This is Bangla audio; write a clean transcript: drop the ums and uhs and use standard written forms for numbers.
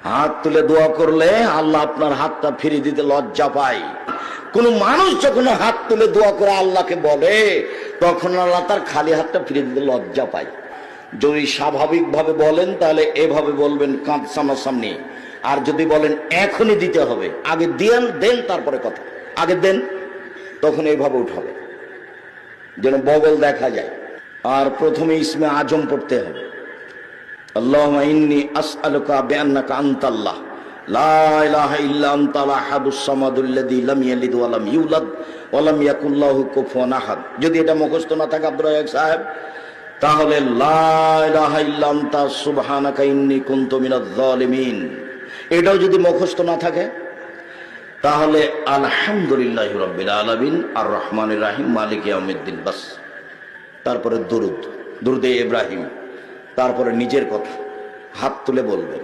হাত তুলে দোয়া করলে আল্লাহ আপনার হাতটা ফিরিয়ে দিতে লজ্জা পায়। কোন মানুষ যখন হাত তুলে দোয়া করে আল্লাহকে বলে, তখন আল্লাহ তার খালি হাতটা ফিরিয়ে দিতে লজ্জা পায়। যদি স্বাভাবিক ভাবে বলেন তাহলে এভাবে বলবেন, কাঁধ সামনাসামনি। আর যদি বলেন এখনই দিতে হবে, আগে দেন তারপরে কথা, আগে দেন, তখন এইভাবে উঠাবে যেন বগল দেখা যায়। আর প্রথমে ইসমে আজম পড়তে হবে, আল্লাহুম্মা ইন্নী আসআলুকা বিআন্নাকা আনতাল্লাহ লা ইলাহা ইল্লা আনতাল আহাদুস সামাদুল্লাযী লাম ইয়ালিদ ওয়া লাম ইউলাদ ওয়া লাম ইয়াকুল লাহু কুফুয়ান আহাদ। যদি এটা মুখস্থ না থাকে আব্দুর রাজ্জাক সাহেব, তাহলে লা ইলাহা ইল্লা আনতা সুবহানাকা ইন্নী কুনতু মিনাজ জালিমিন, এটাও যদি মুখস্থ না থাকে তাহলে আলহামদুলিল্লাহি রাব্বিল আলামিন আর রহমানির রহিম মালিকি ইয়াউমিদ্দিন, বাস। তারপরে দুরুদে ইব্রাহিম, তারপরে নিজের কথা হাত তুলে বলবেন।